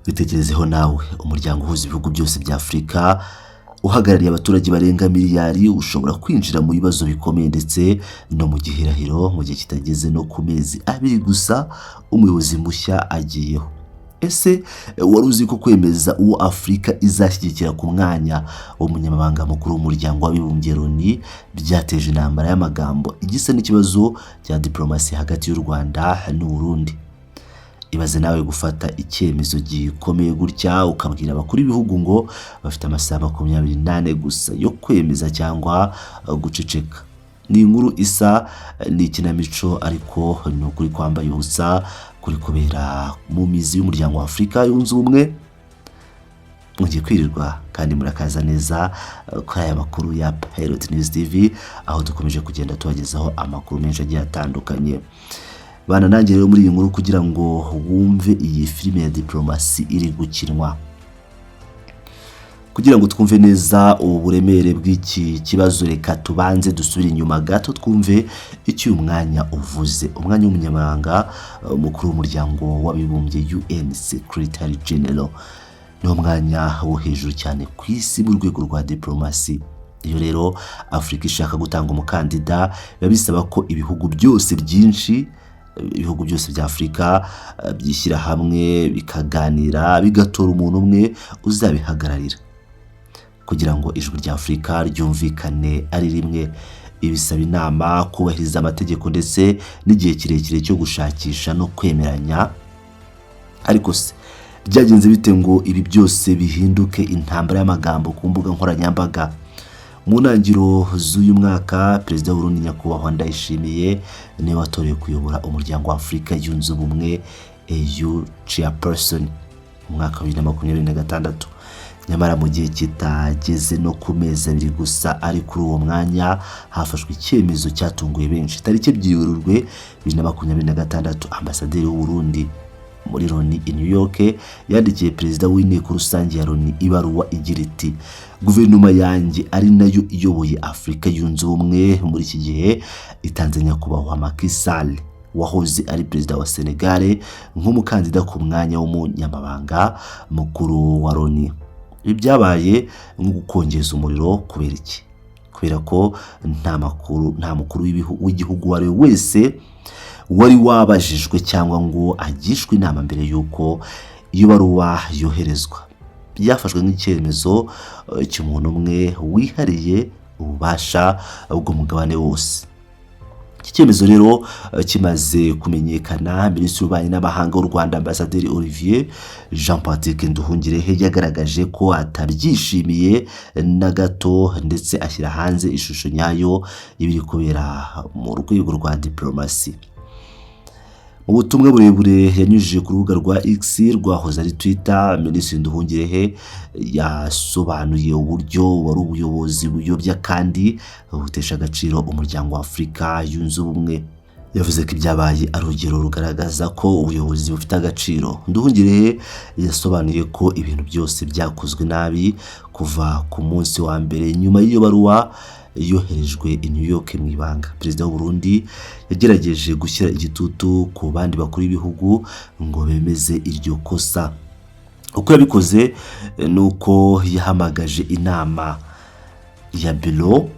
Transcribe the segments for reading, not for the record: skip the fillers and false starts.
Bitekerezeho nawe, umuryango uhuza ibihugu byose bya Afurika uhagarariye abaturage barenga miliyari ushobora kwinjira mu bibazo bikomeye ndetse no mu gihirahiro mu gihe kitageze no ku mezi abiri gusa umuyobozi mushya agiyeho. Ese wari uzi ko kwemeza uwo Afurika izashyigikira ku mwanya w'umunyamabanga mukuru w'umuryango w'abibumbye Loni byateje intambara y'amagambo igisa n'ikibazo cya diplomasi hagati y'u Rwanda n'u Burundi? Ibaze nawe gufata icyemezo gikomeye gutya ukabwira abakuru b'ibihugu ngo bafite amasaha 24 gusa yo kwemeza cyangwa guceceka. Ni inkuru isa n'ikinamico ariko ni ukuri kwambaye ubusa kuri kubera mu mizi y'umuryango wa Afurika yunze ubumwe. Mugiye kwirirwa kandi murakaza neza kuri aya makuru ya Pilot News TV, aho dukomeje kugenda tubagezaho amakuru menshi agiye atandukanye. Bana nanjye rero muri iyi nkuru kugira ngo wumve iyi filime ya diplomasi iri gukinwa, kugira ngo twumve neza uburemere bw'iki kibazo. Reka tubanze dusubire inyuma gato twumve icyo umwanya uvuze. Umwanya w'umunyamabanga mukuru w'umuryango w'abibumbye UN Secretary General ni umwanya wo hejuru cyane ku isi mu rwego rwa diplomasi. Iyo rero Afurika ishaka gutanga umukandida biba bisaba ko ibihugu byose byinshi, ibihugu byose bya Afurika byishyira hamwe bikaganira bigatora umuntu umwe uzabihagararira kugira ngo ijwi rya Afurika ryumvikane ari rimwe. Ibisaba inama, kubahiriza amategeko ndetse n'igihe kirekire cyo gushakisha no kwemeranya. Ariko se byagenze bite ngo ibi byose bihinduke intambara y'amagambo ku mbuga nkoranyambaga? Mu ntangiriro z'uyu mwaka Perezida w'u Burundi Nyakubahwa Ndayishimiye niwe watorewe kuyobora umuryango wa Afurika yunze ubumwe EU Chairperson mu mwaka wa 2026. Nyamara mu gihe kitageze no ku mezi abiri gusa ari kuri uwo mwanya hafashwe icyemezo cyatunguye benshi. Tariki 2 Werurwe 2026 Ambasaderi w'u Burundi muri Loni i New York yandikiye Perezida w'inteko rusange ya Loni ibaruwa igira iti: guverinoma yanjye ari nayo iyoboye Afurika yunze ubumwe muri iki gihe itanze Nyakubahwa Macky Sall wahoze ari perezida wa Senegal nk'umukandida ku mwanya w'umunyamabanga mukuru wa Loni. Ibi byabaye nko gukongeza umuriro. Kubera iki? Kubera ko nta mukuru w'igihugu wari wese wari wabajijwe cyangwa ngo agishwe inama mbere yuko iyo baruwa yoherezwa. Byafashwe nk'icyemezo cy'umuntu umwe wihariye ububasha bw'umugabane wose. Iki cyemezo rero kimaze kumenyekana, Minisitiri w'Ububanyi n'Amahanga w'u Rwanda Ambasaderi Olivier Jean Patrick Nduhungirehe yagaragaje ko atabyishimiye na gato ndetse ashyira hanze ishusho nyayo y'ibiri kubera mu rwego rwa diplomasi. Mu butumwa burebure yanyujije ku rubuga rwa X rwahoze ari Twitter, Minisitiri Nduhungirehe yasobanuye uburyo wari ubuyobozi buyobya kandi butesha agaciro umuryango wa Afurika yunze ubumwe. Yavuze ko ibyabaye ari urugero rugaragaza ko ubuyobozi bufite agaciro. Nduhungirehe yasobanuye ko ibintu byose byakozwe nabi kuva ku munsi wa mbere nyuma y'iyo baruwa yoherejwe i New York mu ibanga. Perezida w'u Burundi yagerageje gushyira igitutu ku bandi bakuru b'ibihugu ngo bemeze iryo kosa. Uko yabikoze nuko yahamagaje inama ya bureau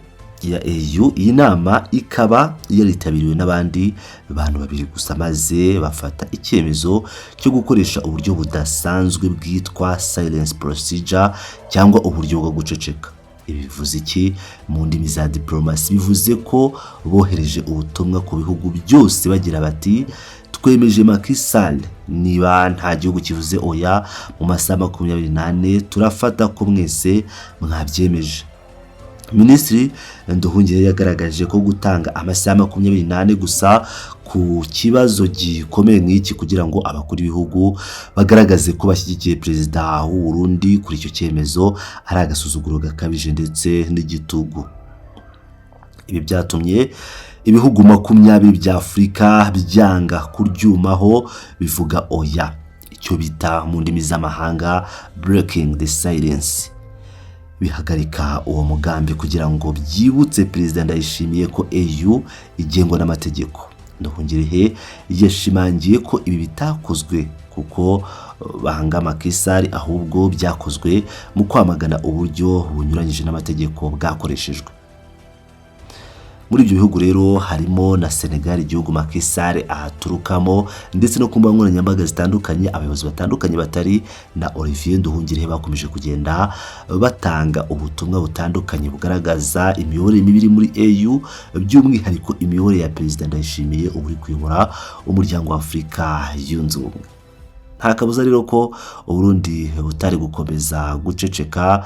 ya EU. Iyi nama ikaba yaritabiriwe n'abandi bantu babiri gusa, maze bafata icyemezo cyo gukoresha uburyo budasanzwe bwitwa silence procedure cyangwa uburyo bwo guceceka. Ibi bivuze iki mu ndimi za diplomasi? Bivuze ko bohereje ubutumwa ku bihugu byose bagira bati: twemeje Macky Sall, niba nta gihugu kivuze oya mu masaha 24 turafata ko mwese mwabyemeje. Minisitiri Nduhungirehe yagaragaje ko gutanga amasaha 24 gusa ku kibazo gikomeye nk'iki kugira ngo abakuru b'ibihugu bagaragaze ko bashyigikiye Perezida w'u Burundi kuri icyo cyemezo ari agasuzuguro gakabije ndetse n'igitugu. Ibi byatumye ibihugu 20 bya Afurika byanga kuryumaho bivuga oya, icyo bita mu ndimi z'amahanga breaking the silence. Bihagarika uwo mugambi kugira ngo byibutse Perezida Ndayishimiye ko EU igengwa n'amategeko. Nduhungirehe yashimangiye ko ibi bitakozwe kuko banga Macky Sall, ahubwo byakozwe mu kwamagana uburyo bunyuranyije n'amategeko bwakoreshejwe. Muri ibyo bihugu rero harimo na Senegal, igihugu Macky Sall aturukamo, ndetse no ku mbuga nkoranyambaga zitandukanye abayobozi batandukanye batari na Olivier Nduhungirehe bakomeje kugenda batanga ubutumwa butandukanye bugaragaza imiyoborere mibi muri AU, by'umwihariko imiyoborere ya Perezida Ndayishimiye uri kuyobora umuryango wa Afurika yunze ubumwe. Nta kabuza rero ko Burundi butari gukomeza guceceka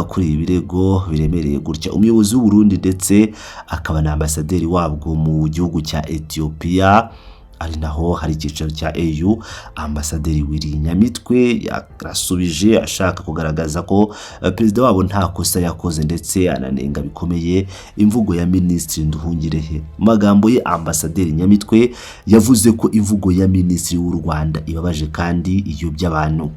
kuri ibi birego biremereye gutya. Umuyobozi w'u Burundi ndetse akaba na ambasaderi wabwo mu gihugu cya Ethiopia, ari naho hari icyicaro cya AU, ambasaderi Willy Nyamitwe yarasubije ashaka kugaragaza ko perezida wabo nta kosa yakoze, ndetse ananenga bikomeye imvugo ya Minisitiri Nduhungirehe. Magambo ye, ambasaderi Nyamitwe yavuze ko imvugo ya Minisitiri w'u Rwanda ibabaje kandi iyobya abantu.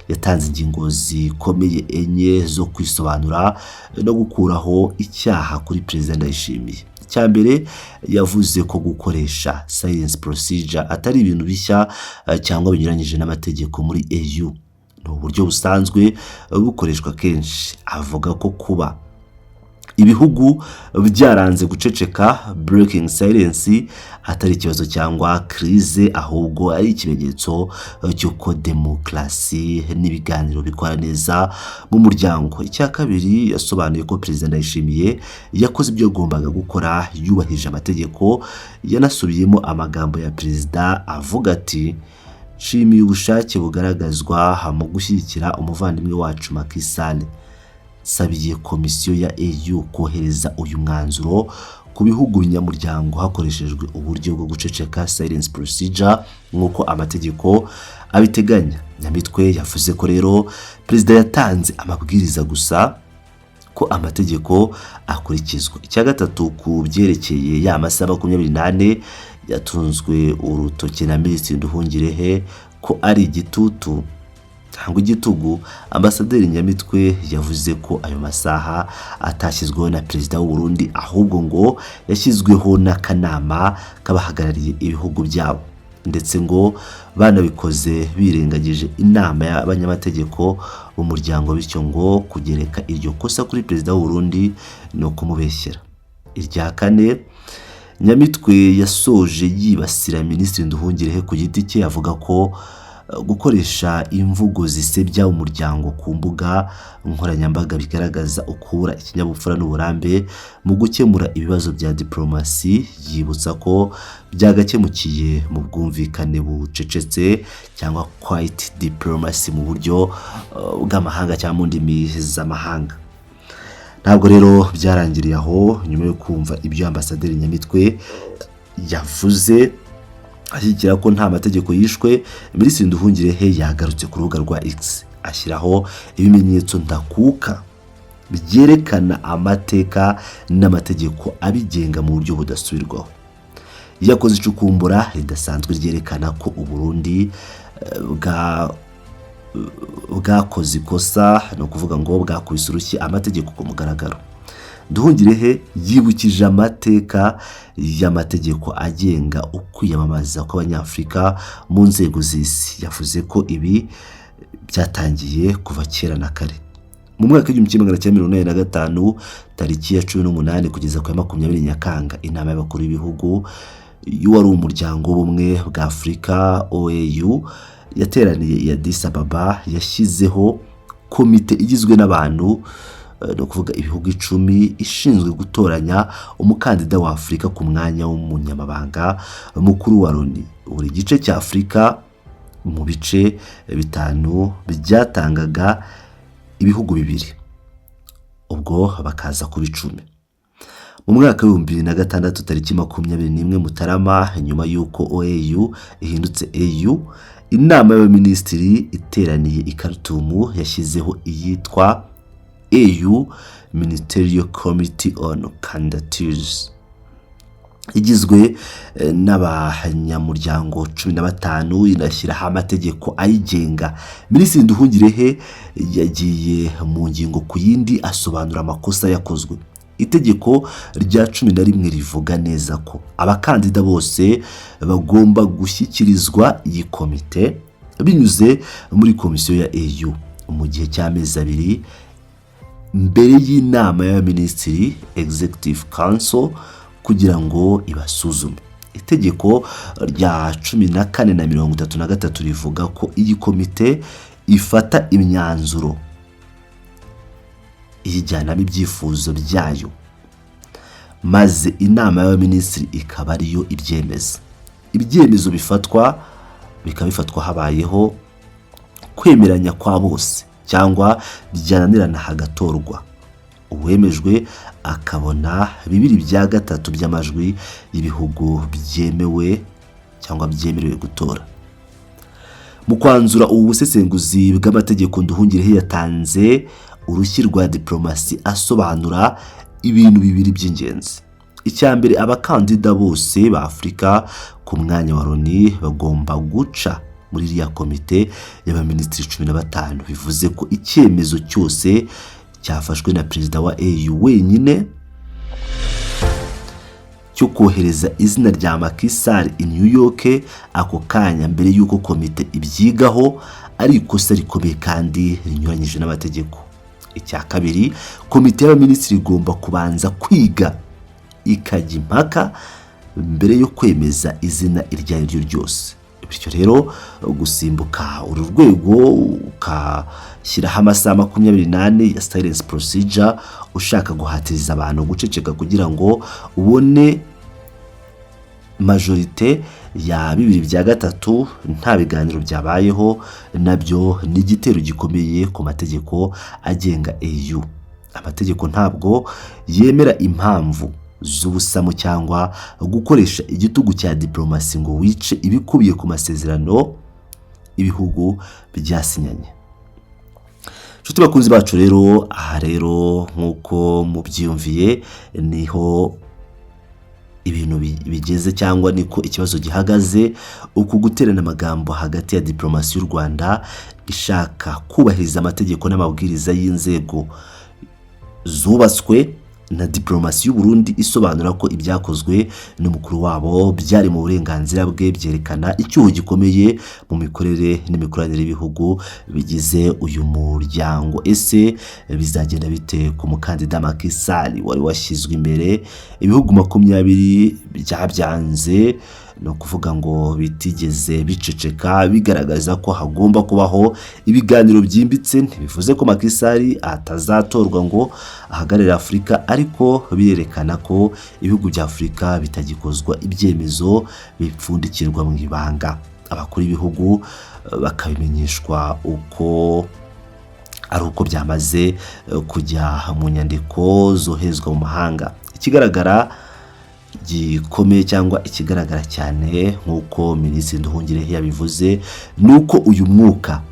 Yatanze ingingo zikomeye enye zo kwisobanura no gukuraho icyaha kuri Perezida Ndayishimiye. Cyambere yavuze ko gukoresha silence procedure atari ibintu bishya cyangwa binyuranyije n'amategeko muri AU, ni uburyo busanzwe bukoreshwa kenshi. Avuga ko kuba ibihugu byaranze guceceka, breaking silence, atari ikibazo cyangwa crise, ahubwo ari ikimenyetso cy'uko demokarasi n'ibiganiro bikora neza mu muryango. Icya kabiri, yasobanuye ko Perezida Ndayishimiye yakoze ibyo agombaga gukora, yubahije amategeko. Yanasubiyemo amagambo ya Perezida avuga ati, nshimiye ubushake bugaragazwa mu gushyigikira umuvandimwe wacu Macky Sall. Sabiye komisiyo ya AU kohereza uyu mwanzuro ku bihugu binyamuryango hakoreshejwe uburyo bwo guceceka silence procedure nk'uko amategeko abiteganya. Nyamitwe yavuze ko rero Perezida yatanze amabwiriza gusa, ko amategeko akurikizwa. Icya gatatu, ku byerekeye ya masaha 28 yatunzwe urutoke na Minisitiri Nduhungirehe ko ari igitutu cyangwa igitugu, ambasaderi Nyamitwe yavuze ko ayo masaha atashyizweho na Perezida w'u Burundi, ahubwo ngo yashyizweho n'akanama kabahagarariye ibihugu byabo, ndetse ngo banabikoze birengagije inama y'abanyamategeko b'umuryango, bityo ngo kugereka iryo kosa kuri Perezida w'u Burundi no kumubeshyera. Irya kane, Nyamitwe yasoje yibasira Minisitiri Nduhungirehe ku giti cye, avuga ko gukoresha imvugo zisebya umuryango ku mbuga nkoranyambaga bigaragaza ukura ikinyabupfura n'uburambe mu gukemura ibibazo bya diplomasi. Yibutsa ko byagakemukiye mu bwumvikane bucecetse cyangwa quiet diplomacy mu buryo bw'amahanga cyangwa mu ndimi z'amahanga. Ntabwo rero byarangiriye aho. Nyuma yo kumva ibyo ambasaderi Nyamitwe yavuze ashyigikira ko nta mategeko yishwe, Minisitiri Nduhungirehe yagarutse ku rubuga rwa X ashyiraho ibimenyetso ndakuka byerekana amateka n'amategeko abigenga mu buryo budasubirwaho. Yakoze icukumbura ridasanzwe ryerekana ko u Burundi bwakoze ikosa, no kuvuga ngo bwakubise urushyi amategeko ku mugaragaro. Nduhungirehe yibukije amateka y'amategeko agenga ukwiyamamaza kw'Abanyafurika mu nzego z'isi. Yavuze ko ibi byatangiye kuva kera na kare. Mu mwaka w'1985 tariki ya 18 kugeza ku 20 Nyakanga, inama y'abakuru b'ibihugu y'uwari umuryango w'ubumwe bwa Afurika OAU yateraniye i Addis Ababa, yashyizeho komite igizwe n'abantu no kuvuga ibihugu 10 ishinzwe gutoranya umukandida wa Afurika ku mwanya w'umunyamabanga mukuru wa Loni. Buri gice cya Afurika mu bice 5 byatangaga ibihugu 2, ubwo bakaza kuba 10. Mu mwaka wa 2006 tariki 21 Mutarama, nyuma y'uko OAU ihindutse AU, inama y'abaminisitiri iteraniye i Khartoum yashyizeho iyitwa AU Ministerial Committee on Candidatures, igizwe n'abanyamuryango 15, inashyiraho amategeko ayigenga. Minisitiri Nduhungirehe yagiye mu ngingo ku yindi asobanura amakosa yakozwe. Itegeko rya 11 rivuga neza ko abakandida bose bagomba gushyikirizwa iyi komite binyuze muri komisiyo ya EU mu gihe cy'amezi 2 mbere y'inama y'abaminisitiri Executive Council kugira ngo ibasuzume. Itegeko rya 14 na 33 rivuga ko iyi komite ifata imyanzuro ijyanamo ibyifuzo byayo maze inama y'abaminisitiri ikaba ariyo ibyemeza. Ibyemezo bikaba habayeho kwemeranya kwa bose cyangwa byananirana hagatorwa uwemejwe akabona 2/3 by'amajwi y'ibihugu byemewe cyangwa byemerewe gutora. Mu kwanzura ubu busesenguzi bw'amategeko, Nduhungirehe yatanze urushyi rwa diplomasi asobanura ibintu bibiri by'ingenzi. Icyambere, abakandida bose ba Afurika ku mwanya wa Loni bagomba guca muri iriya komite y'abaminisitiri 15, bivuze ko icyemezo cyose cyafashwe na perezida wa EU wenyine cyo kohereza izina rya Macky Sall i New York ako kanya mbere y'uko komite ibyigaho ari ikosa rikomeye kandi rinyuranyije n'amategeko. Icya kabiri, komite y'abaminisitiri igomba kubanza kwiga ikajya impaka mbere yo kwemeza izina iryo ari ryo ryose. Bityo rero gusimbuka uru rwego ukashyiraho amasaha 28 ya silence procedure ushaka guhatiriza abantu guceceka kugira ngo ubone majorite ya 2/3 nta biganiro byabayeho, nabyo ni igitero gikomeye ku mategeko agenga EU. Amategeko ntabwo yemera impamvu z'ubusamo cyangwa gukoresha igitugu cya diplomasi ngo wice ibikubiye ku masezerano ibihugu byasinyanye. Nshuti bakunzi bacu rero, aha rero nkuko mubyumviye niho ibintu bigeze cyangwa niko ikibazo gihagaze, uku guterana amagambo hagati ya diplomasi y'u Rwanda ishaka kubahiriza amategeko n'amabwiriza y'inzego zubatswe na diplomasi y'u Burundi isobanura ko ibyakozwe n'umukuru wabo byari mu burenganzira bwe, byerekana icyuho gikomeye mu mikorere n'imikoranire y'ibihugu bigize uyu muryango. Ese bizagenda bite ku mukandida Macky Sall wari washyizwe imbere? Ibihugu 20 byabyanze, no kuvuga ngo bitigeze biceceka bigaragaza ko hagomba kubaho ibiganiro byimbitse. Ntibivuze ko Macky Sall atazatorwa ngo ahagararira Afurika, ariko birerekana ko ibihugu bya Afurika bitagikozwa ibyemezo bipfundikirwa mu ibanga. Abakuru b'ibihugu bakabimenyeshwa uko byamaze kujya mu nyandiko zohezwa mu mahanga. Ikigaragara gikomeye cyangwa ikigaragara cyane nk'uko Minisitiri Nduhungirehe yabivuze nuko uyu mwuka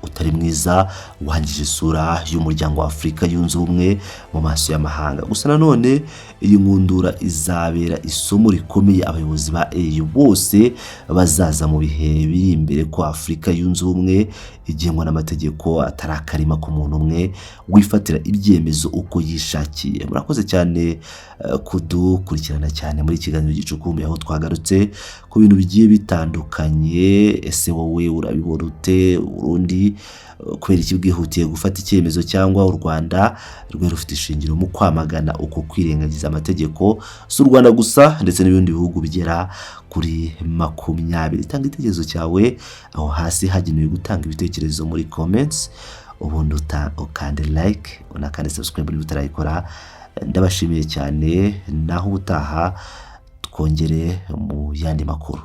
utari mwiza wangije isura y'umuryango wa Afurika yunze ubumwe mu maso y'amahanga. Gusa nanone iyi nkundura izabera isomo rikomeye abayobozi ba EU bose bazaza mu bihe biri imbere ko Afurika yunze ubumwe igengwa n'amategeko atarakarima ku muntu umwe wifatira ibyemezo uko yishakiye. Murakoze cyane kudukurikirana cyane muri kiganiro gicukumbuye, aho twagarutse ku bintu bigiye bitandukanye. Ese wowe urabibona ute? Urundi kubera iki bwihutiye gufata icyemezo, cyangwa u Rwanda rwe rufite ishingiro mu kwamagana uko kwirengagiza amategeko s'u Rwanda gusa ndetse n'ibindi bihugu bigera kuri 20? Tanga igitekerezo cyawe aho hasi hagenewe gutanga ibitekerezo muri comments, ubundi ukande like unakande subscribe niba utarayikora. Ndabashimiye cyane, naho utaha twongere mu yandi makuru.